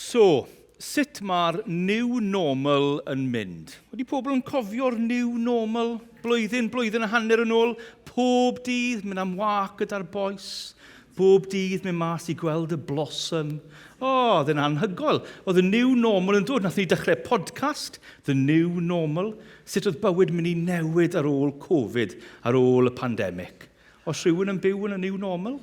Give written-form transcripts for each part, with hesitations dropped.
So, sut mae'r new normal yn mynd? Wedi pobl yn cofio'r new normal? Blwyddyn a hanner yn ôl, pob dydd mynd am wâc gyda'r boes, bob dydd mynd mas i gweld y blossom. Oedd yn anhygoel. Oedd y new normal yn dod. Nath ni dechrau podcast, The New Normal. Sut oedd bywyd mynd i newid ar ôl Covid, ar ôl y pandemig. Os rhywun yn byw yn y new normal?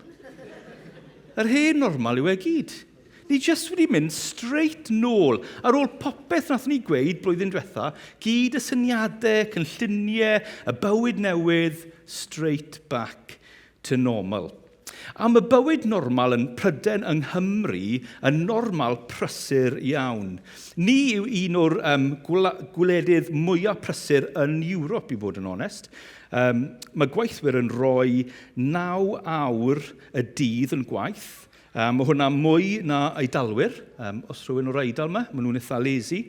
Yr hen normal yw e gyd. Ni jyst wedi mynd straight nôl. Ar ôl popeth nath ni gweud blwyddyn diwetha, gyd y syniadau, cynlluniau, y bywyd newydd, straight back to normal. A mae bywyd normal yn Prydain yng Nghymru yn normal prysur iawn. Ni yw un o'r gwledydd mwyaf prysur yn Ewrop, i fod yn onest. Mae gweithwyr yn rhoi 9 awr y dydd yn gwaith. Mae hwnna mwy na eidalwyr. Os rhywun o'r eidal yma, maen nhw'n eitha lazy.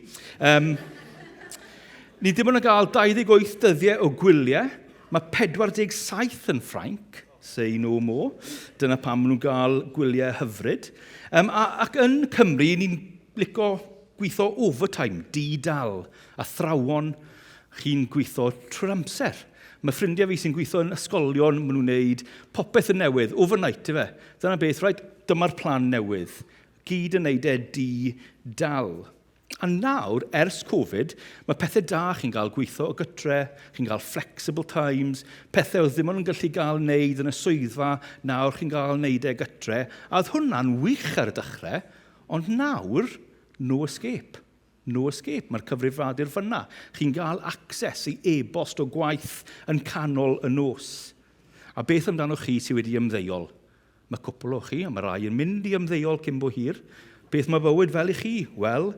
Ni ddim yn cael 28 dyddiau o gwyliau. Mae 47 yn Ffrainc. Say no more. Dyna pam maen nhw'n cael gwyliau hyfryd. Ac yn Cymru, ni'n licio gweithio overtime, di-dal. A thrawon, chi'n gweithio trwy'r amser. Mae ffrindiau fi sy'n gweithio yn ysgolion, maen nhw'n gwneud popeth yn newydd, overnight, efe. Dyna beth, dyma'r plan newydd. Gyd yn gwneud di-dal. A nawr, ers Covid, mae pethau da chi'n cael gweithio o gytre, chi'n cael flexible times, pethau oedd ddim yn gallu cael wneud yn y swyddfa, nawr chi'n cael wneud e gytre. A oedd hwnna'n wych ar y dechrau, ond nawr, no escape. No escape, mae'r cyfrifiadur fyna. Chi'n cael access i e-bost o gwaith yn canol y nos. A beth amdano chi sydd wedi ymddeuol? Mae cwpl o chi, a mae rai yn mynd i ymddeuol cyn bo hir. Beth mae bywyd fel i chi? Wel,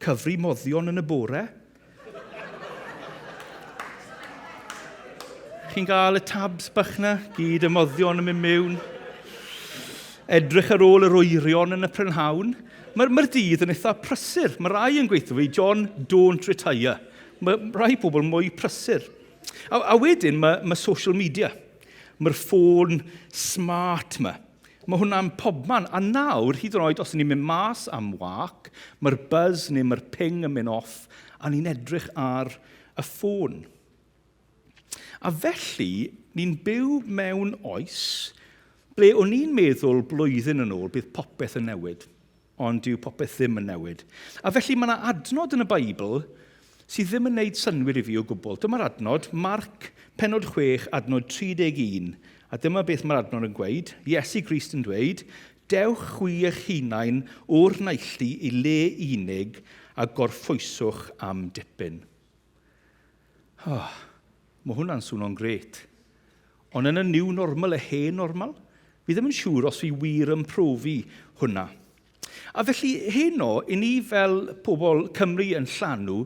cyfri moddion yn y bore. Chi'n cael y tabs bach na, gyd y moddion yn mynd mewn. Edrych ar ôl yr wyrion yn y prynhawn. Mae'r dydd yn eitha prysur. Mae rai yn gweithio fi, John, don't retire. Mae rai pobl mwy prysur. A wedyn mae social media. Mae'r ffôn smart yma. Mae hwnna'n pobman. A nawr, hyd yn oed, os ni'n mynd mas am wâc, mae'r buzz neu mae'r ping yn mynd off, a ni'n edrych ar y ffôn. A felly, ni'n byw mewn oes ble o'n ni'n meddwl blwyddyn yn ôl bydd popeth yn newid, ond dyw popeth ddim yn newid. A felly mae yna adnod yn y Beibl sydd ddim yn gwneud synwyr i fi o gwbl. Dyma'r adnod, Marc, pennod 6, adnod 31. A dyma beth mae'r adnod yn gweud. Iesu Grist yn dweud, dewch chwi eich hunain o'r neilltu i le unig a gorffwyswch am dipyn. Mae hwnna'n swnio'n gret. Ond yn y new normal, y hen normal, fi ddim yn siŵr os fi wir yn profi hwnna. A felly heno, i ni fel pobl Cymru yn Llanw,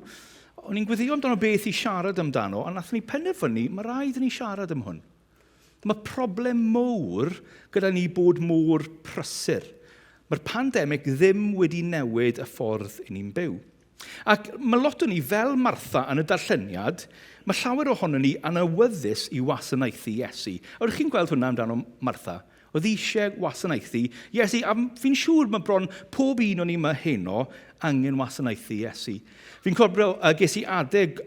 o'n i'n gweddio amdano beth i siarad amdano, a nath ni penderfynu, mae rhaid i ni siarad am hwn. Mae problem mowr gyda ni bod mor prysur. Mae'r pandemig ddim wedi newid y ffordd i ni'n byw. Ac mae lot o ni fel Martha yn y darlleniad, mae llawer ohono ni anawyddus i wasanaethu Iesu. A ydych chi'n gweld hwnna amdano Martha? Oedd eisiau wasanaethu Iesu, a fi'n siŵr mae bron pob un o'n i yma heno angen wasanaethu Iesu. Fi'n cofio, ges i adeg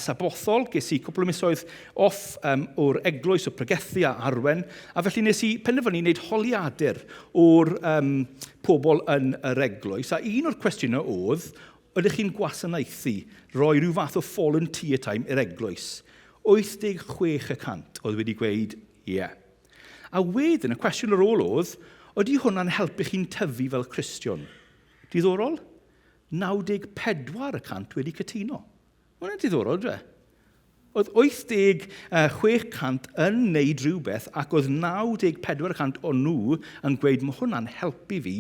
sabothol, ges i cwpl o misoedd off o'r eglwys o pregethu a arwen, a felly nes i penderfynu wneud holiadur o'r pobl yn yr eglwys. A un o'r cwestiynau oedd, ydych chi'n gwasanaethu, roi rhyw fath o volunteer time i'r eglwys? 86% oedd wedi gweud, ie. A wedyn, y cwestiwn ar ôl oedd, ydy hwnna'n helpu chi'n tyfu fel Cristion? Diddorol? 94% wedi cytuno. Hwnna'n diddorol, dwe? Oedd 86% yn wneud rhywbeth, ac oedd 94% o nhw yn gweud, mae hwnna'n helpu fi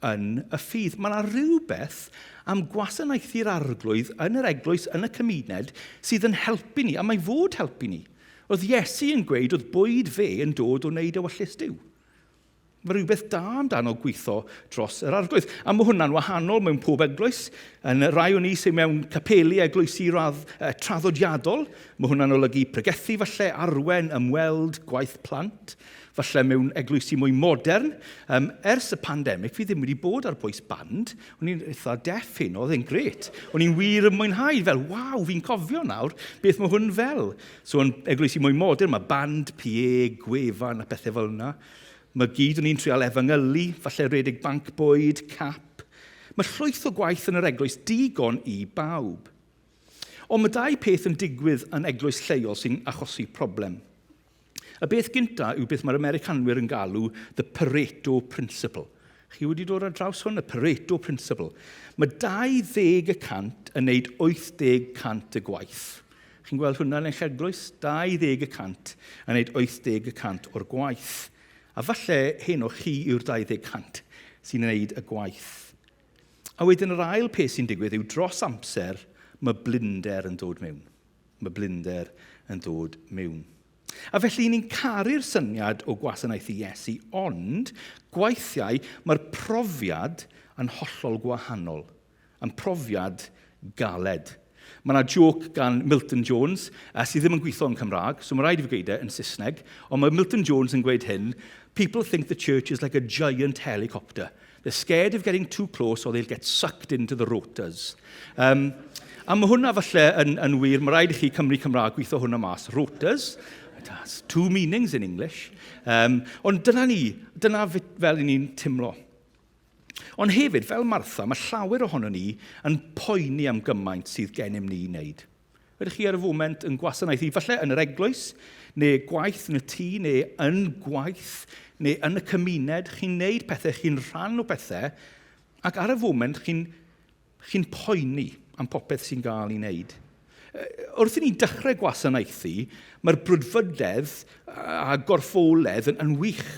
yn y ffydd. Mae yna rhywbeth am gwasanaethu'r arglwydd yn yr eglwys, yn y cymuned, sydd yn helpu ni, a mae fod helpu ni. Oedd Iesu yn gweud oedd bwyd fe yn dod o wneud ewyllus Duw. Mae rhywbeth da amdano gweithio dros yr arglwydd. A mae hwnna'n wahanol mewn pob eglwys. Yn rai o ni sy'n mewn capeli eglwysu traddodiadol, mae hwnna'n olygu pregethu falle, arwen, ymweld, gwaith plant. falle mewn eglwysi mwy modern. Ers y pandemig, fi ddim wedi bod ar bwys band. O'n i'n eitha deff hyn, oedd e'n gret. O'n i'n wir yn mwynhau, fel, waw, fi'n cofio nawr beth mae hwn fel. So yn eglwysi mwy modern, mae band, PA, gwefan a bethau fel yna. Mae gyd o'n i'n trial efengylu, falle redig banc bwyd, cap. Mae llwyth o gwaith yn yr eglwys digon i bawb. Ond mae dau peth yn digwydd yn eglwys lleol sy'n achosi problem. Y beth gyntaf yw beth mae'r Americanwyr yn galw the Pareto Principle. Chi wedi dod ar draws hwn, y Pareto Principle. Mae 20% yn neud 80% y gwaith. Chi'n gweld hwnna yn eich eglwys? 20% yn neud 80% o'r gwaith. A falle hyn o chi yw'r 20% sy'n neud y gwaith. A wedyn yr ail peth sy'n digwydd yw dros amser, mae blinder yn dod mewn. Mae blinder yn dod mewn. A felly ni'n caru'r syniad o gwasanaethu Iesu, ond gweithiau mae'r profiad yn hollol gwahanol. Yn profiad galed. Mae yna joc gan Milton Jones, sydd ddim yn gweithio yn Cymraeg, so mae rhaid i fi gweud yn Saesneg, ond mae Milton Jones yn gweud hyn, people think the church is like a giant helicopter. They're scared of getting too close or they'll get sucked into the rotors. A mae hwnna falle yn wir, mae rhaid i chi Cymraeg gweithio hwnna mas. Rotors, it has two meanings in English. Ond dyna fel ni'n timlo. Ond hefyd, fel Martha, mae llawer ohono ni yn poeni am gymaint sydd gennym ni i wneud. Ydych chi ar y foment yn gwasanaethu, falle yn yr eglwys, neu gwaith yn y tŷ, neu yn gwaith, neu yn y cymuned, chi'n wneud pethau, chi'n rhan o pethau, ac ar y foment chi'n poeni am popeth sy'n gael i wneud. Wrth i ni dechrau gwasanaethu, mae'r brwdfrydedd a gorffoledd yn wych,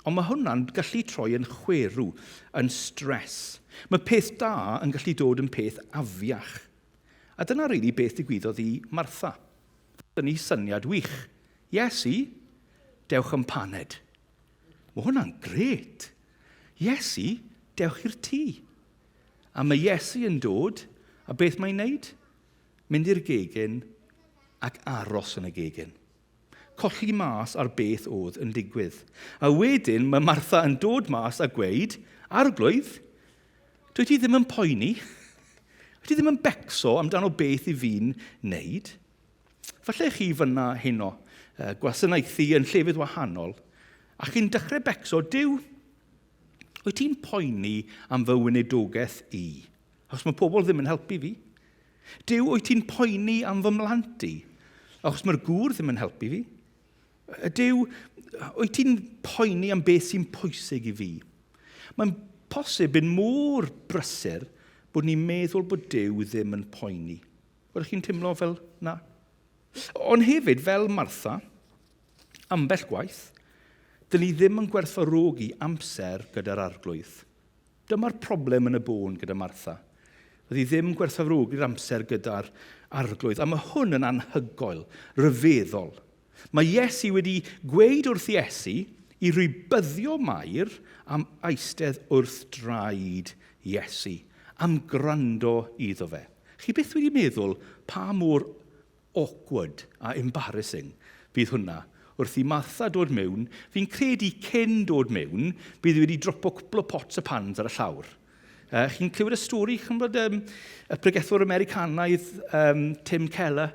ond mae hwnna'n gallu troi yn chwerw, yn stres. Mae peth da yn gallu dod yn peth afiach. A dyna rili beth ddigwyddodd i Martha. Dyna syniad wych. Iesu, dewch yn paned. Mae hwnna'n gret. Iesu, dewch i'r tŷ. A mae Iesu yn dod, a beth mae'n wneud? Mynd i'r gegin ac aros yn y gegin. Colli mas ar beth oedd yn digwydd. A wedyn mae Martha yn dod mas a gweud, arglwydd, dwi ti ddim yn poeni, dwi ti ddim yn becso amdano beth i fi'n wneud. Falle chi fyna heno, gwasanaethu yn llefydd wahanol, a chi'n dechrau becso, Duw, wyt ti'n poeni am fy wynedogaeth i? Achos mae pobl ddim yn helpu fi. Duw, wyt ti'n poeni am fy mlant i? Achos mae'r gŵr ddim yn helpu fi. Duw, wyt ti'n poeni am beth sy'n pwysig i fi? Mae'n posib yn môr brysur bod ni'n meddwl bod Duw ddim yn poeni. Ydych chi'n teimlo fel na? Ond hefyd, fel Martha, ambell gwaith, dyn ni ddim yn gwerthfawrogi amser gyda'r arglwydd. Dyma'r problem yn y bôn gyda Martha. Oedd hi ddim gwerthfawrogi'r amser gyda'r arglwydd. A mae hwn yn anhygoel, ryfeddol. Mae Iesu wedi gweud wrth Iesu i rybyddio Mair am eistedd wrth draed Iesu, am gwrando iddo fe. Chi beth wedi meddwl pa mor awkward a embarrassing bydd hwnna wrth i Martha dod mewn, fi'n credu cyn dod mewn, bydd wedi dropo cwpl o pots y pans ar y llawr. Chi'n clywed y stori, chi'n bod y pregethwr Americanaidd Tim Keller,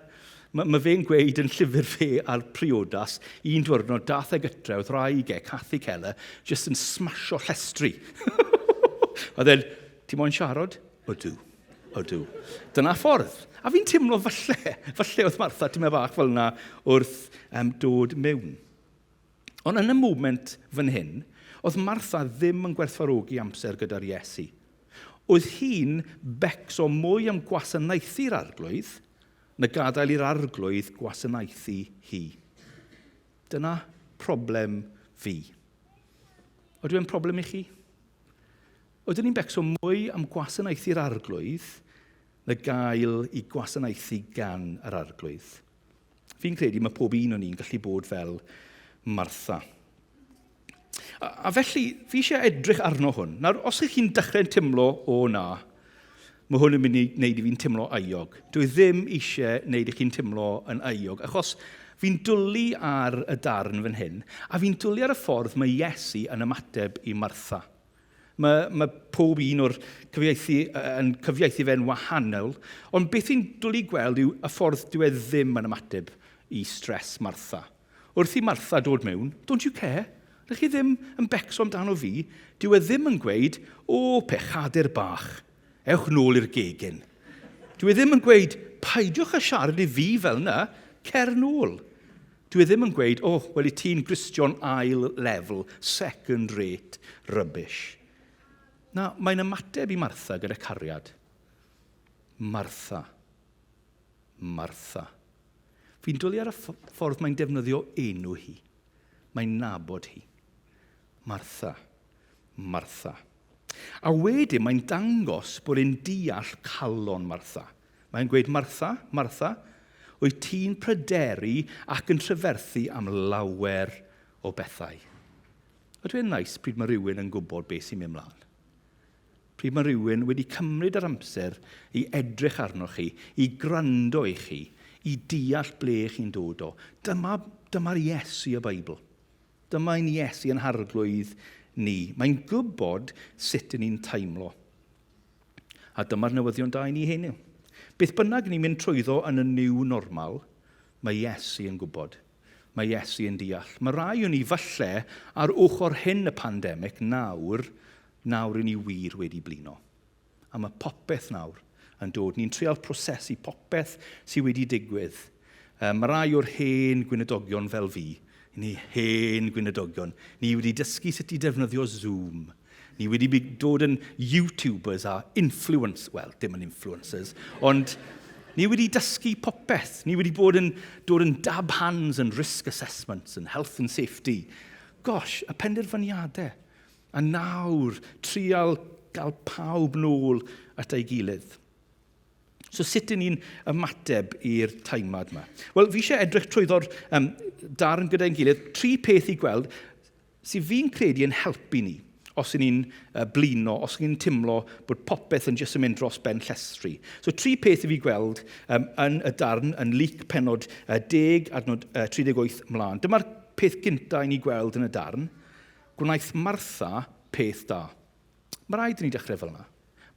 mae fe'n gweud yn llyfr fe ar priodas, un diwrnod dath e gytre, oedd wraig Cathy Keller, jyst yn smasho llestri. Oedd e'n, ti moyn siarad? Ydw. Dyna ffordd. A fi'n teimlo falle oedd Martha ti'n meddwl bach fel yna wrth dod mewn. Ond yn y moment fan hyn, oedd Martha ddim yn gwerthfawrogi amser gyda'r Iesu. Oedd hi'n becso mwy am gwasanaethu'r arglwydd na gadael i'r arglwydd gwasanaethu hi. Dyna problem fi. Ydw i'n problem i chi? Oedden ni'n becso mwy am gwasanaethu'r arglwydd na gael i gwasanaethu gan yr arglwydd. Fi'n credu mae pob un o'n ni'n gallu bod fel Martha. A felly, fi eisiau edrych arno hwn. Nawr, os ych chi'n dechrau'n timlo o na, mae hwn yn mynd i wneud i fi'n timlo aiog. Dwi ddim eisiau wneud i chi'n timlo yn aiog, achos Fi'n dwlu ar y darn fan hyn, a fi'n dwlu ar y ffordd mae Iesu yn ymateb i Martha. Mae pob un o'r yn cyfieithu fe'n wahanol, ond beth fi'n dwlu gweld yw y ffordd dyw e ddim yn ymateb i stres Martha. Wrth i Martha dod mewn, don't you care? Rydych chi ddim yn becso amdano fi, dyw e ddim yn gweud, o, pechadur bach, ewch nôl i'r gegin. Dyw e ddim yn gweud, paidiwch a siarad i fi fel yna, cer nôl. Dyw e ddim yn gweud, wel i ti'n Gristion ail lefel, second rate, rubbish. Na, mae'n ymateb i Martha gyda cariad. Martha. Martha. Fi'n dwlu ar y ffordd mae'n defnyddio enw hi. Mae'n nabod hi. Martha. Martha. A wedyn mae'n dangos bod e'n deall calon Martha. Mae'n gweud, Martha, Martha, wyt ti'n pryderu ac yn trefyrthu am lawer o bethau. Ydw e'n nais pryd mae rhywun yn gwybod beth sy'n mynd mlaen. Pryd mae rhywun wedi cymryd yr amser i edrych arnoch chi, i gwrando i chi, i deall ble chi'n dod o. Dyma'r Iesu y Beibl. Dyma'n Iesu yn harglwydd ni. Mae'n gwybod sut ni'n teimlo. A dyma'r newyddion da i ni heddiw. Beth bynnag ni'n mynd trwyddo yn y new normal, mae Iesu yn gwybod. Mae Iesu yn deall. Mae rai o'n ni falle ar ochr hyn y pandemig nawr i ni wir wedi blino. A mae popeth nawr yn dod. Ni'n trial prosesu popeth sydd wedi digwydd. Mae rai o'r hen gwynedogion fel fi, ni hen gwynedogion, ni wedi dysgu sut i defnyddio Zoom. Ni wedi dod yn YouTubers a dim yn influencers, ond ni wedi dysgu popeth. Ni wedi dod yn dab hands and risk assessments and health and safety. Gosh, y penderfyniadau. A nawr, trial gael pawb nôl at ei gilydd. So sut y'n ni'n ymateb i'r taimad yma? Wel, fi eisiau edrych trwyddo'r darn gyda'n gilydd, 3 peth i gweld sydd fi'n credu yn helpu ni. Os ni'n blino, os ni'n timlo bod popeth yn jyst yn mynd dros ben llestri. So 3 peth i fi gweld yn y darn, yn Luc pennod 10, adnod 38 mlaen. Dyma'r peth gyntaf i ni gweld yn y darn. Gwnaeth Martha peth da. Mae rhaid i ni dechrau fel yna.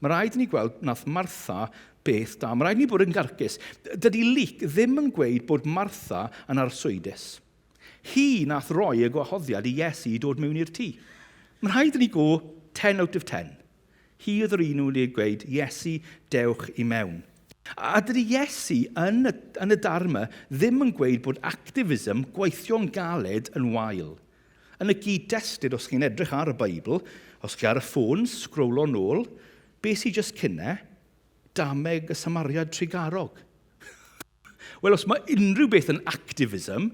Mae rhaid i ni gweld nath Martha peth da. Mae rhaid i ni bod yn garcus. Dydy Luc ddim yn gweud bod Martha yn arswydus. Hi nath roi y gwahoddiad i Iesu i dod mewn i'r tŷ. Mae'n rhaid i ni go 10 out of 10. Hi oedd yr un wedi gweud, Iesu, dewch i mewn. A dydy Iesu yn y darma ddim yn gweud bod activism gweithio'n galed yn wael. Yn y gyd-destun, os chi'n edrych ar y Beibl, os chi ar y ffôn, sgrowlo nôl, beth sy'n just cynne? Dameg y Samariad Trigarog. Wel, os mae unrhyw beth yn activism,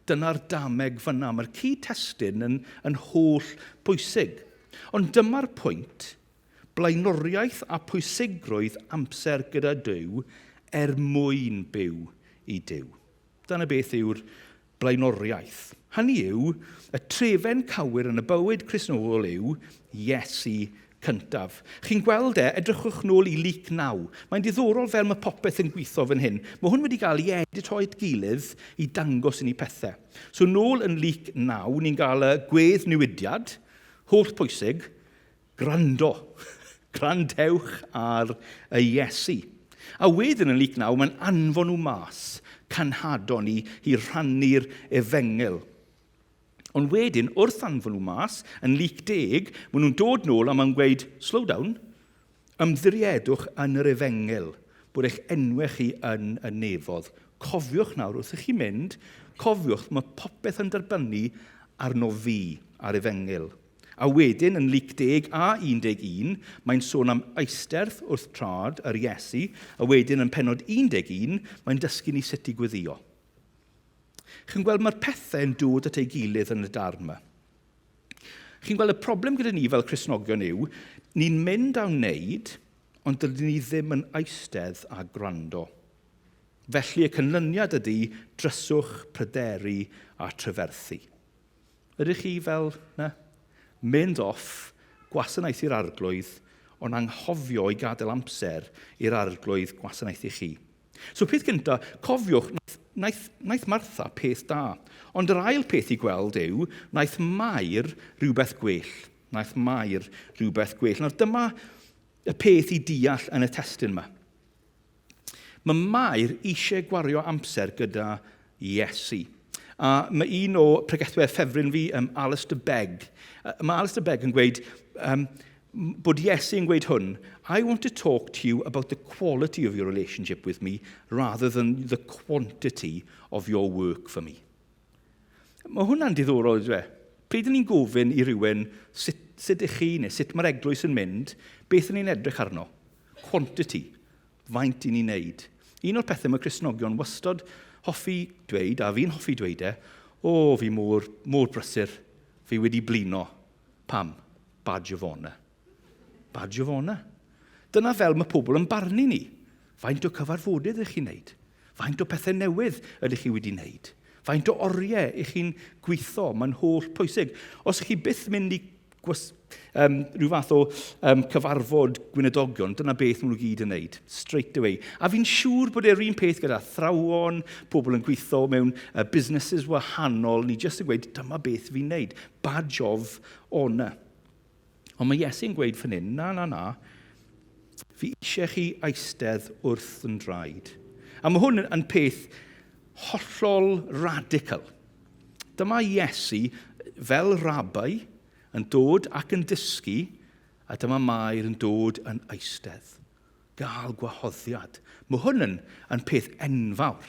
dyna'r dameg fyna. Mae'r cyd-testun yn holl bwysig. Ond dyma'r pwynt, blaenoriaeth a pwysigrwydd amser gyda Duw mwyn byw i Duw. Dyna beth yw'r blaenoriaeth. Hynny yw, y trefen cywir yn y bywyd Cristnogol yw Iesu cyntaf. Chi'n gweld edrychwch nôl i Luc 9. Mae'n diddorol fel mae popeth yn gweithio fan hyn. Mae hwn wedi cael ei editoed gilydd i dangos i ni pethau. So nôl yn Luc 9, ni'n cael y gwedd newidiad, holl pwysig, gwrando. Gwrandewch ar y Iesu. A wedyn yn Luc 9, mae'n anfon nhw mas, canhadon i rhannu'r efengil. Ond wedyn, wrth anfon nhw mas, yn Luc 10, maen nhw'n dod nôl a maen gweud, slow down, ymddiriedwch yn yr efengil, bod eich enwau chi yn y nefodd. Cofiwch nawr, wrth chi mynd, cofiwch, mae popeth yn dibynnu arno fi ar efengil. A wedyn, yn Luc 10 a 11, mae'n sôn am eisterth wrth trad yr Iesu, a wedyn yn pennod 11, mae'n dysgu ni sut i gweddio. Chi'n gweld mae'r pethau yn dod at ei gilydd yn y darn yma. Chi'n gweld y problem gyda ni fel Cristnogion yw, ni'n mynd a wneud, ond dydyn ni ddim yn eistedd a gwrando. Felly y canlyniad ydy dryswch, pryderu a trefyrthu. Ydych chi fel, mynd off, gwasanaethu'r arglwydd, ond anghofio i gadael amser i'r arglwydd gwasanaethu chi. So peth gyntaf, cofiwch, naeth Martha peth da. Ond yr ail peth i gweld yw, naeth Mair rhywbeth gwell. Naeth Mair rhywbeth gwell. Nawr dyma y peth i deall yn y testyn yma. Mae Mair eisiau gwario amser gyda Iesu. A mae un o pregethwyr ffefryn fi, Alistair Begg. Mae Alistair Begg yn gweud, bod Iesu yn gweud hwn, I want to talk to you about the quality of your relationship with me rather than the quantity of your work for me. Mae hwnna'n diddorol, dwi. Pryd ni'n gofyn i rywun sut ych chi neu sut mae'r eglwys yn mynd, beth ni'n edrych arno? Quantity. Faint i ni'n neud. Un o'r pethau mae Cristnogion wastad hoffi dweud, a fi'n hoffi dweud fi mor brysur, fi wedi blino. Pam? Badge of honour. Badge of honour. Dyna fel mae pobl yn barnu ni. Faint o cyfarfodydd ych chi'n neud? Faint o pethau newydd ydych chi wedi wneud? Faint o oriau ych chi'n gweithio? Mae'n holl pwysig. Os ych chi byth mynd i rhyw fath o cyfarfod gwynedogion, dyna beth maen nhw gyd yn wneud, straight away. A fi'n siŵr bod e'r un peth gyda thrawon, pobl yn gweithio mewn businesses wahanol, ni jyst yn gweud, dyma beth fi'n wneud. Badge of honour. Ond mae Iesu'n gweud fan hyn, na, fi eisiau chi eistedd wrth yn draed. A mae hwn yn peth hollol radical. Dyma Iesu fel rabai yn dod ac yn dysgu, a dyma Mair yn dod yn eistedd. Gael gwahoddiad. Mae hwn yn peth enfawr.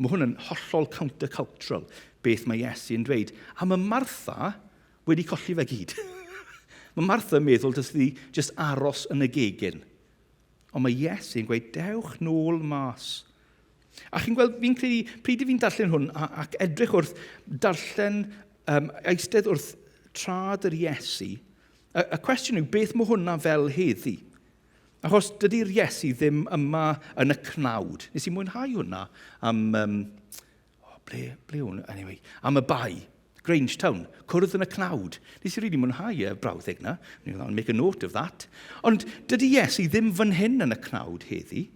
Mae hwn yn hollol countercultural, beth mae Iesu yn dweud. A mae Martha wedi colli fe gyd. Mae Martha yn meddwl dys ddi jyst aros yn y gegin. Ond mae Iesu yn gweud, dewch nôl mas. A chi'n gweld, fi'n credu, pryd i fi'n darllen hwn, ac edrych wrth darllen eistedd wrth traed yr Iesu, y cwestiwn yw, beth mae hwnna fel heddi? Achos dydy'r Iesu ddim yma yn y cnawd. Nes i mwynhau hwnna am, ble hwnna? Anyway, am y bai, Grangetown, cwrdd yn y cnawd. Nes i rili mwynhau y brawddeg na. I'll make a note of that. Ond dydy Iesu ddim fan hyn yn y cnawd heddi.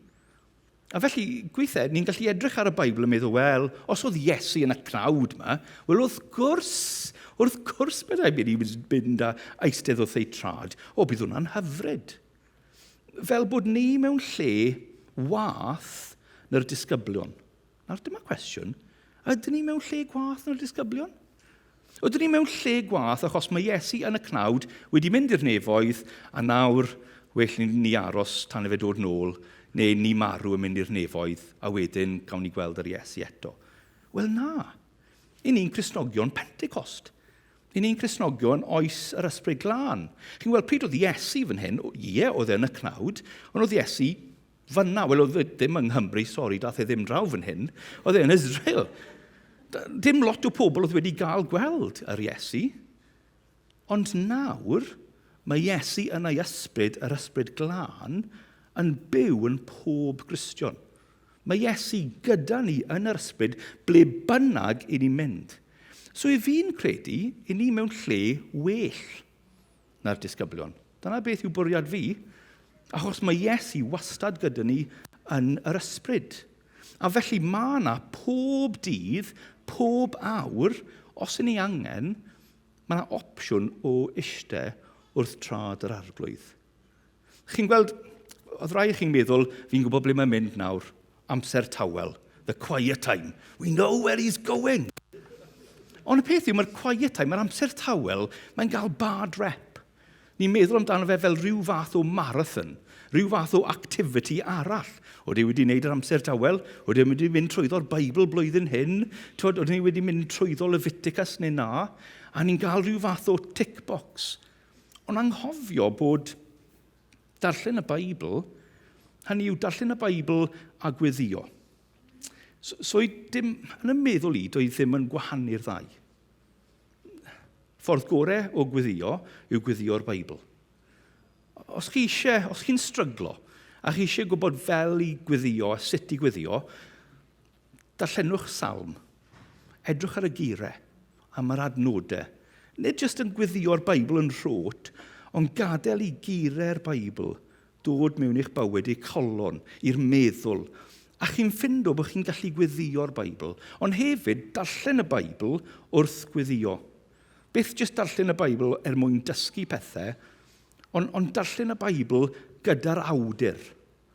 A felly, gweithio, ni'n gallu edrych ar y Beibl yn meddwl, wel, os oedd Iesu yn y cnawd yma, wel, wrth gwrs byddai mynd a eistedd wrth ei trad, bydd hwnna'n hyfryd. Fel bod ni mewn lle wath na'r disgyblion. Nawr, dyma cwestiwn, ydyn ni mewn lle gwath na'r disgyblion? Ydyn ni mewn lle gwath achos mae Iesu yn y cnawd wedi mynd i'r nefoedd, a nawr, well ni aros tan i fe dod nôl, neu ni marw yn mynd i'r nefoedd, a wedyn gawn ni gweld yr Iesu eto. Wel na, i ni'n Cristnogion Pentecost. I ni'n Cristnogion oes yr ysbryd glân. Chi'n gweld pryd oedd Iesu fan hyn, oedd yn y cnawd, ond oedd Iesu fanna, wel oedd ddim yng Nghymru, dath e ddim draw fan hyn, oedd e yn Israel. Dim lot o pobl oedd wedi gael gweld yr Iesu, ond nawr mae Iesu yn ei ysbryd, yr ysbryd glân, yn byw yn pob Gristion. Mae Iesu gyda ni yn yr ysbryd ble bynnag i ni mynd. So i fi'n credu, i ni mewn lle well na'r disgyblion. Dyna beth yw bwriad fi, achos mae Iesu wastad gyda ni yn yr ysbryd. A felly mae yna pob dydd, pob awr, os y'n ni angen, mae yna opsiwn o eistedd wrth trad yr arglwydd. Chi'n gweld, oedd rai chi'n meddwl, fi'n gwybod ble mae'n mynd nawr, amser tawel, the quiet time. We know where he's going. Ond y peth yw, mae'r quiet time, mae'r amser tawel, mae'n cael bad rep. Ni'n meddwl amdano fe fel rhyw fath o marathon, rhyw fath o activity arall. Oedd e wedi wneud yr amser tawel, oedd e wedi mynd trwyddo'r Beibl blwyddyn hyn, oedd e wedi mynd trwyddo Leviticus neu na, a ni'n cael rhyw fath o tick box. Ond anghofio bod darllen y Beibl, hynny yw darllen y Beibl a gweddio. So yn y meddwl i, doedd ddim yn gwahanu'r ddau. Ffordd gorau o gweddio yw gweddio'r Beibl. Os chi'n stryglo, a chi eisiau gwybod fel i gweddio, sut i gweddio, darllenwch salm, edrych ar y geirau, am yr adnodau. Nid jyst yn gweddio'r Beibl yn rhot, ond gadael i geirau'r Beibl dod mewn i'ch bywyd, i'ch colon, i'r meddwl, A chi'n ffindo bod chi'n gallu gweddio'r Beibl, ond hefyd darllen y Beibl wrth gweddio. Beth jyst darllen y Beibl mwyn dysgu pethau, ond darllen y Beibl gyda'r awdur.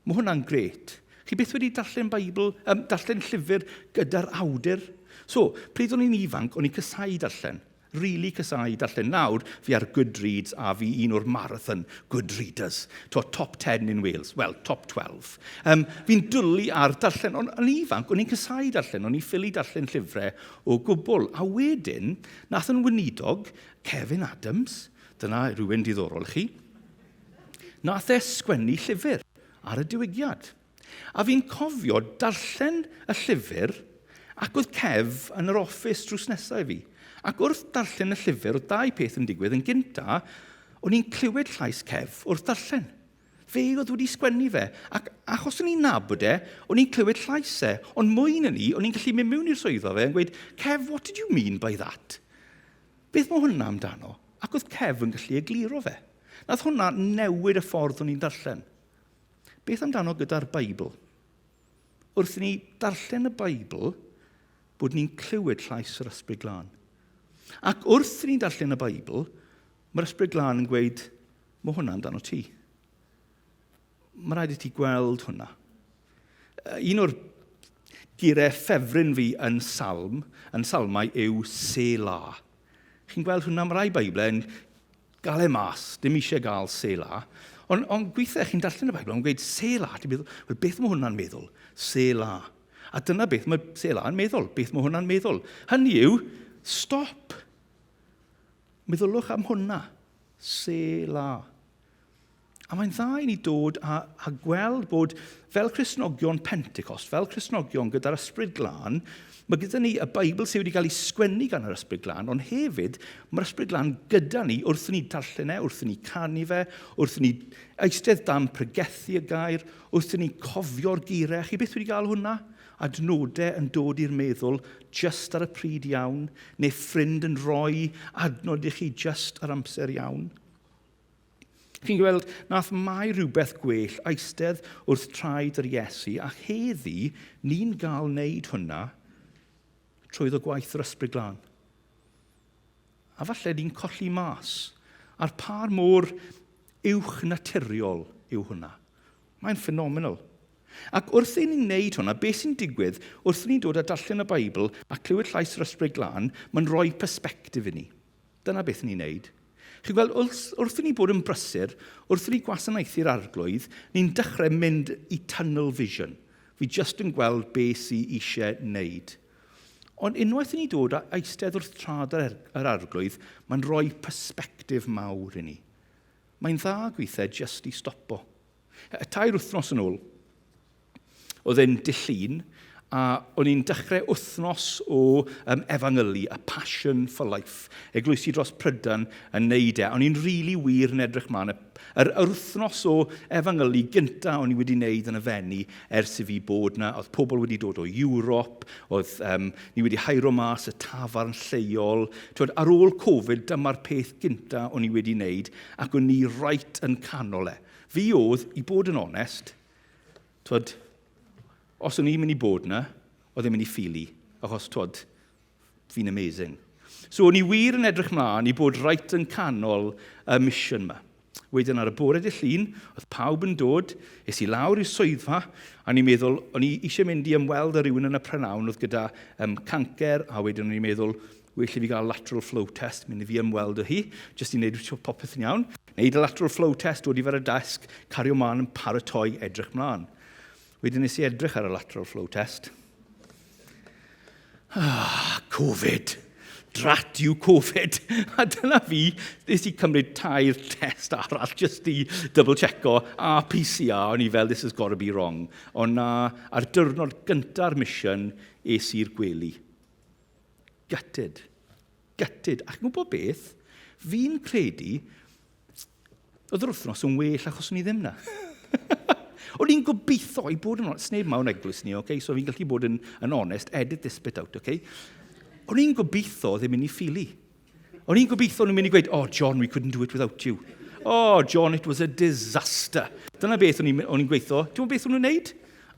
Mae hwnna'n gret. Chi beth wedi darllen darllen llyfr gyda'r awdur? So, pryd o'n i'n ifanc, o'n i'n casau darllen. Really casau darllen. Nawr, fi ar Goodreads a fi un o'r marathon good readers. Top 10 in Wales. Wel, top 12. Fi'n dwlu ar darllen. Ond yn ifanc, o'n i'n casau darllen. O'n i'n ffili darllen llyfrau o gwbl. A wedyn, nath yn wynidog, Kevin Adams, dyna rhywun diddorol chi, nath sgwennu llyfr ar y diwygiad. A fi'n cofio darllen y llyfr ac oedd Kev yn yr office drws nesaf i fi. Ac wrth darllen y llyfr, oedd dau peth yn digwydd. Yn gynta, o'n i'n clywed llais Kev wrth darllen. Fe oedd wedi sgwennu fe. Ac achos o'n i'n nabod o'n i'n clywed llais Ond mwy na ni, o'n i'n gallu mynd mewn i'r swyddfa fe yn gweud, Kev, what did you mean by that? Beth mae hwnna amdano? Ac oedd Kev yn gallu egluro fe. Nath hwnna newid y ffordd o'n i'n darllen. Beth amdano gyda'r Beibl? Wrth ni darllen y Beibl, bod ni'n clywed llais yr Ysbryd Glân. Ac wrth ni'n darllen y Beibl, mae'r Ysbryd Glân yn gweud, mae hwnna amdano ti. Mae rhaid i ti gweld hwnna. Un o'r geiriau ffefryn fi yn salmau yw Selah. Chi'n gweld hwnna, mae rai Beibl yn gael mas, dim eisiau gael Selah. Ond gweithio chi'n darllen y Beibl, ond gweud Selah, ti'n meddwl, wel, beth mae hwnna'n meddwl? Selah. A dyna beth mae Selah yn meddwl, beth mae hwnna'n meddwl. Hynny yw, stop. Meddylwch am hwnna. Selah. A mae'n dda i ni dod a gweld bod fel Cristnogion Pentecost, fel Cristnogion gyda'r Ysbryd Glân, mae gyda ni y Beibl sydd wedi cael ei sgwennu gan yr Ysbryd Glân, ond hefyd mae'r Ysbryd Glân gyda ni wrth ni darllen wrth ni canu fe, wrth ni eistedd dan pregethu y gair, wrth ni cofio'r geiriau. Chi beth wedi cael hwnna? Adnodau yn dod i'r meddwl just ar y pryd iawn, neu ffrind yn rhoi adnod i chi just ar amser iawn. Chi'n gweld, nath mai rhywbeth gwell eistedd wrth traed yr Iesu, a heddi ni'n gael wneud hwnna trwy gwaith yr Ysbryd Glân. A falle ni'n colli mas ar par mor uwch naturiol yw hwnna. Mae'n ffenomenol. Ac wrth i ni'n wneud hwnna, beth sy'n digwydd wrth ni'n dod a darllen y Beibl a clywed llais yr Ysbryd Glân, mae'n rhoi persbectif i ni. Dyna beth ni'n wneud. Chi'n gweld, wrth i ni bod yn brysur, wrth i ni gwasanaethu'r arglwydd, ni'n dechrau mynd i tunnel vision. Fi just yn gweld beth sy'n eisiau wneud. Ond unwaith i ni dod a eistedd wrth trad yr arglwydd, mae'n rhoi persbectif mawr i ni. Mae'n dda gweithio just i stopo. Tair wythnos yn ôl, oedd e'n dillun, a o'n i'n dechrau wythnos o efangeli, a passion for life. Eglwysi dros Prydain yn neud O'n i'n rili wir yn edrych mlaen. Yr wythnos o efangeli gynta o'n i wedi wneud yn y fenni ers i fi bod na. Oedd pobl wedi dod o Ewrop, oedd ni wedi hairo mas y tafarn lleol. Ar ôl Covid, dyma'r peth gynta o'n i wedi wneud, ac o'n i reit yn canol Fi oedd, i bod yn onest, os o'n i'n mynd i bod na, oedd e'n mynd i ffili, achos, fi'n amazing. So, o'n i wir yn edrych mlaen i bod reit yn canol y mission yma. Wedyn ar y bore dy llun, oedd pawb yn dod, es i lawr i'r swyddfa, a ni'n meddwl, o'n i eisiau mynd i ymweld â rhywun yn y prynawn, oedd gyda cancer, a wedyn o'n i'n meddwl, well i fi gael lateral flow test, mynd i fi ymweld â hi, jyst i wneud popeth yn iawn. Wneud y lateral flow test, dod i fer y desg, cario mlaen yn paratoi, edrych mlaen. Wedyn nes i edrych ar y lateral flow test. Covid. Drat yw Covid. A dyna fi, nes i cymryd tair test arall, just i double-checo, a PCR, o'n i fel, this has got to be wrong. Ond ar diwrnod gynta'r mission, es i'r gwely. Gutted. Ac yn gwybod beth, fi'n credu, oedd yr wythnos yn well achos o'n i ddim na. O'n i'n gobeithio i bod yn onest, sneb mawn eglwys ni, okay? So fi'n gallu bod yn onest, edit this bit out, okay? O'n i'n gobeithio ddim mynd i ffili. O'n i'n gobeithio nhw'n mynd i gweud, oh, John, we couldn't do it without you. Oh, John, it was a disaster. Dyna beth o'n i'n gweithio. Ti'n gwybod beth o'n nhw'n wneud?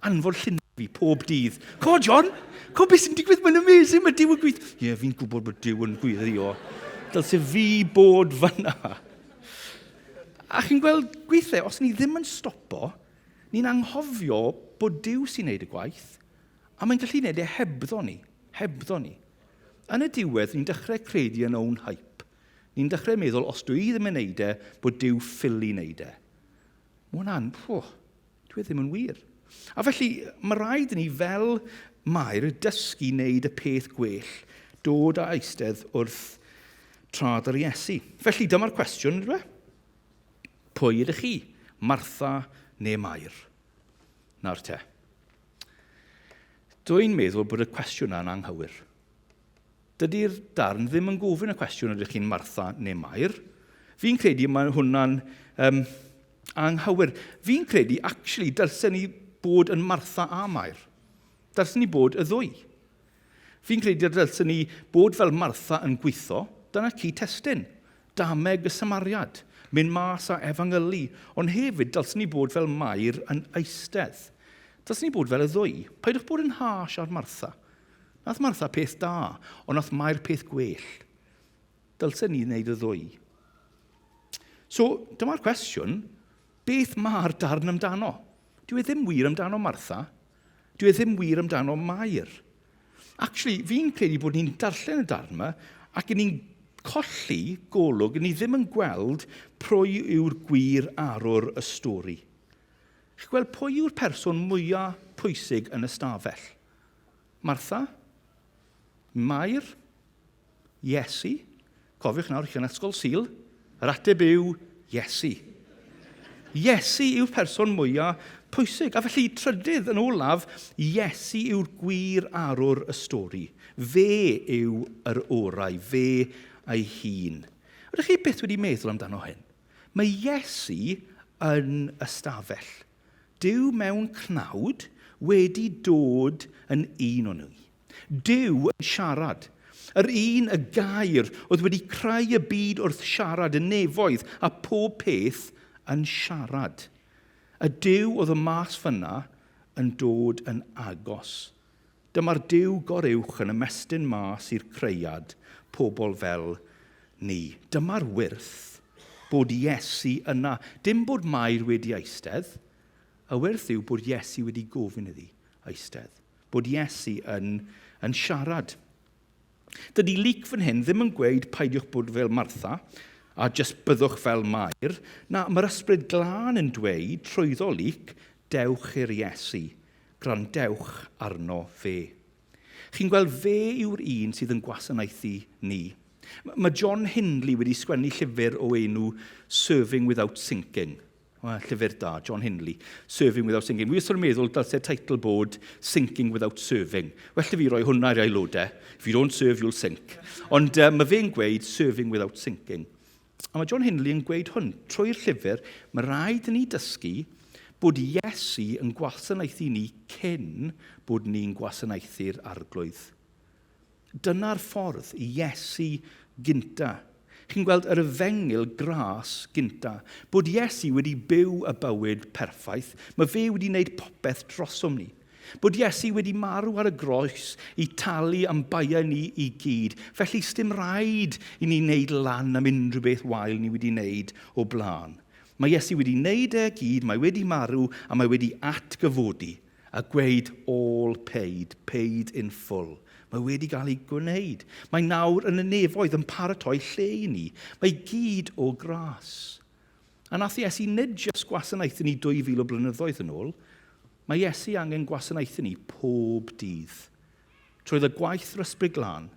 Anfon lluniau fi pob dydd. Co, John? Co, beth sy'n digwydd? Mae'n amazing, mae Dyw yn gweithio. Ie, fi'n gwybod bod Dyw yn gweithio. Dylse fi bod fanna. A chi'n gweld gweithio, os ni ddim yn stopo, ni'n anghofio bod Dyw sy'n neud y gwaith, a mae'n gallu neud e hebddo ni. Yn y diwedd, ni'n dechrau credu yn own hype. Ni'n dechrau meddwl, os dwi ddim yn neud e, bod Dyw ffili neud e. Mae hwnna'n, dwi ddim yn wir. A felly, mae rhaid i ni fel Mair dysgu wneud y peth gwell, dod a eistedd wrth traed ar Iesu. Felly, dyma'r cwestiwn, ydw e? Pwy ydych chi? Martha neu Mair? Nawr te. Dwi'n meddwl bod y cwestiwn yna'n anghywir. Dydy'r darn ddim yn gofyn y cwestiwn ydych chi'n Martha neu Mair. Fi'n credu mae hwnna'n anghywir. Fi'n credu, actually, dylsen ni bod yn Martha a Mair. Dylsen ni bod y ddwy. Fi'n credu dylsen ni bod fel Martha yn gweithio, dyna cyd-testun, dameg y Samariad, mynd mas a efangeli, ond hefyd dylsen ni bod fel Mair yn eistedd. Dylsen ni bod fel y ddwy. Paidwch bod yn harsh ar Martha. Nath Martha peth da, ond nath Mair peth gwell. Dylsen ni wneud y ddwy. So, dyma'r cwestiwn, beth mae'r darn amdano? Dwi ddim wir amdano Martha. Dwi ddim wir amdano Mair. Actually, fi'n credu bod ni'n darllen y darn yma, ac ni'n colli golwg, ni ddim yn gweld pwy yw'r gwir arwr y stori. Chi'n gweld pwy yw'r person mwyaf pwysig yn y stafell? Martha? Mair? Iesu? Cofiwch nawr, chi'n ysgol Sul, yr ateb yw Iesu. Iesu yw'r person mwyaf pwysig. A felly, trydydd yn olaf, Iesu yw'r gwir arwr y stori. Fe yw yr orau, fe ei hun. Ydych chi beth wedi meddwl amdano hyn? Mae Iesu yn ystafell. Dyw mewn cnawd wedi dod yn un o nhw. Dyw yn siarad. Yr un y gair oedd wedi creu y byd wrth siarad y nefoedd a pob peth yn siarad. Y Dyw oedd y mas fyna yn dod yn agos. Dyma'r Dyw goruwch yn ymestyn mas i'r creiad pobl fel ni. Dyma'r wyrth bod Iesu yna. Dim bod Mair wedi eistedd. Y wyrth yw bod Iesu wedi gofyn iddi eistedd. Bod Iesu yn siarad. Dydy Luc fan hyn ddim yn gweud paidiwch bod fel Martha a jyst byddwch fel Mair. Na, mae'r ysbryd glân yn dweud trwyddo Luc, dewch i'r Iesu, grandewch arno fe. Chi'n gweld fe yw'r un sydd yn gwasanaethu ni. Mae John Hindley wedi sgwennu llyfr o enw Serving Without Sinking. Llyfr da, John Hindley, Serving Without Sinking. Wi wrth meddwl dylse'r teitl bod Sinking Without Serving. Well, fi roi hwnna i'r aelodau. If you don't serve, you'll sink. Ond mae fe'n gweud Serving Without Sinking. A mae John Hindley yn gweud hwn. Trwy'r llyfr, mae rhaid i ni dysgu bod Iesu yn gwasanaethu ni cyn bod ni'n gwasanaethu'r arglwydd. Dyna'r ffordd i Iesu gynta. Chi'n gweld yr efengil gras gynta, bod Iesu wedi byw y bywyd perffaith. Mae fe wedi wneud popeth drosom ni. Bod Iesu wedi marw ar y groes i talu am baia ni i gyd. Felly, sdim rhaid i ni wneud lan am unrhyw beth wael ni wedi wneud o blaen. Mae Iesu wedi wneud e gyd, mae wedi marw a mae wedi atgyfodi a gweud all paid, paid in full. Mae wedi cael ei gwneud. Mae nawr yn y nefoedd yn paratoi lle i ni. Mae gyd o gras. A nath Iesu nid jyst gwasanaethu ni 2000 o blynyddoedd yn ôl, mae Iesu angen gwasanaethu ni pob dydd. Trwy y gwaith yr ysbryd glân,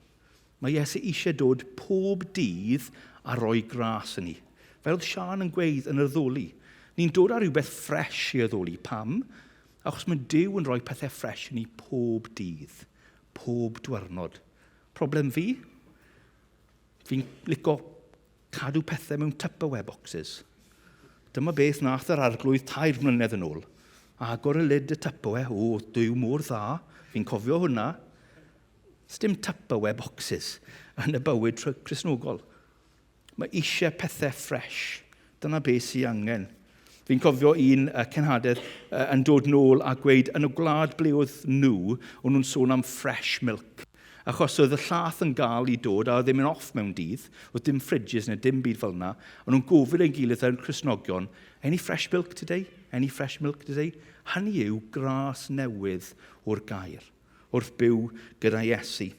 mae Iesu eisiau dod pob dydd a roi gras yn ni. Fel oedd Sian yn gweud yn yr ddoli. Ni'n dod â rhywbeth ffres i ddoli. Pam? Achos mae Dyw yn rhoi pethau ffres i ni pob dydd. Pob dwyrnod. Problem fi? Fi'n licio cadw pethau mewn Tupperware boxes. Dyma beth nath yr arglwydd 3 mlynedd yn ôl. Agor y lid y Tupperware, Dyw mor dda. Fi'n cofio hwnna. Sdim Tupperware boxes yn y bywyd Cristnogol. Mae eisiau pethau ffres. Dyna beth sy'n angen. Fi'n cofio un cenhadaeth yn dod nôl a gweud yn y gwlad ble oedd nhw, o'n nhw'n sôn am fresh milk. Achos oedd y llath yn gael i dod a oedd ddim yn off mewn dydd, oedd dim fridges neu dim byd fel yna, ond nhw'n gofyn ein gilydd yn Cristnogion, any fresh milk today? Any fresh milk today? Hynny yw gras newydd o'r gair, wrth byw gyda Iesu.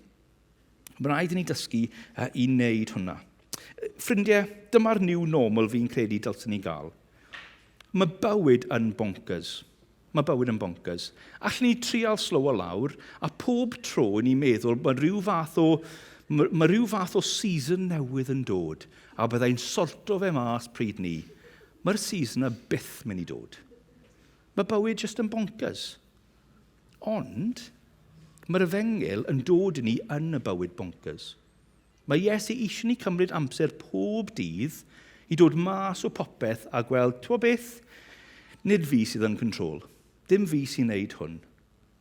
Mae rhaid i ni dysgu i wneud hwnna. Ffrindiau, dyma'r new normal fi'n credu dylsyn ni gael. Mae bywyd yn bonkers. Mae bywyd yn bonkers. Allwn ni trial slow o lawr, a pob tro ni'n meddwl mae rhyw fath o season newydd yn dod, a byddai'n sorto fe mas pryd ni. Mae'r season y byth mynd i dod. Mae bywyd jyst yn bonkers. Ond, mae'r efengil yn dod i ni yn y bywyd bonkers. Mae Iesu eisiau ni cymryd amser pob dydd i dod mas o popeth a gweld, ti'n beth, nid fi sydd yn control. Dim fi sy'n neud hwn.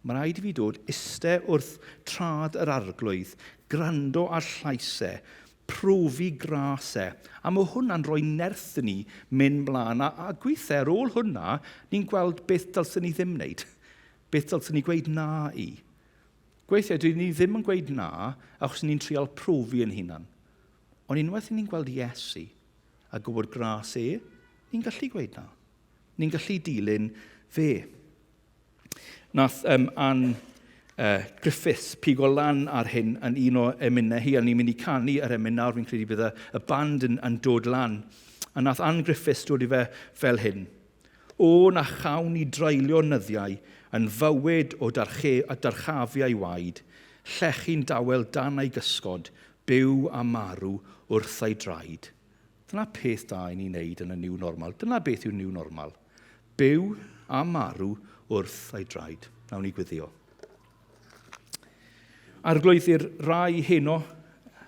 Mae rhaid i fi dod iste wrth traed yr arglwydd, gwrando ar llaisau, profi grasau. A mae hwnna'n rhoi nerth i ni mynd mlaen. A gweithio ar ôl hwnna, ni'n gweld beth dylsyn ni ddim wneud. Beth dylsyn ni gweud na i. Gweithio, dwi ni ddim yn gweud na, achos ni'n trial profi yn hunan. Ond unwaith ni'n gweld Iesu a gwybod gras ni'n gallu gweud na. Ni'n gallu dilyn fe. Nath Griffiths pigo lan ar hyn yn un o emynau hi, a ni'n mynd i canu ar emyn nawr, fi'n credu bydd y band yn dod lan. A nath Ann Griffiths dod i fe fel hyn. O na chawn i draelio nyddiau yn fywyd o darchafiau waed, llechu'n dawel dan ei gysgod, byw a marw wrth ei draed. Dyna peth da i ni'n neud yn y new normal. Dyna beth yw'r new normal. Byw a marw wrth ei draed. Nawn ni gwyddio. Arglwydd i'r rai heno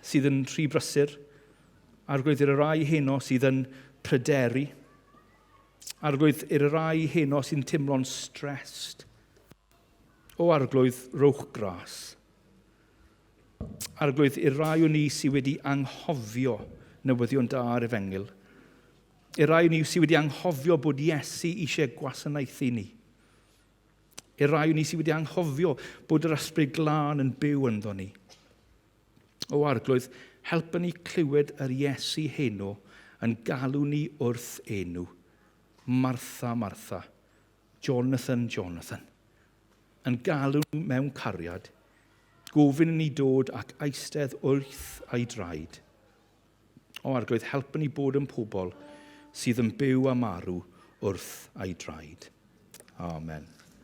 sydd yn rhy brysur. Arglwydd i'r rai heno sydd yn pryderu. Arglwydd i'r rai heno sy'n teimlo'n stressed. O arglwydd, rowch gras. Arglwydd i'r rai o ni sydd wedi anghofio newyddion da ar efengil. I'r rai o ni sydd wedi anghofio bod Iesu eisiau gwasanaethu ni. I'r rai o ni sydd wedi anghofio bod yr ysbryd glân yn byw ynddo ni. O arglwydd, helpa ni clywed yr Iesu heno yn galw ni wrth enw. Martha, Martha. Jonathan, Jonathan. Yn galw mewn cariad. Gofyn i ni dod ac eistedd wrth ei draed. O arglwydd, helpa ni bod yn pobl sydd yn byw a marw wrth ei draed. Amen.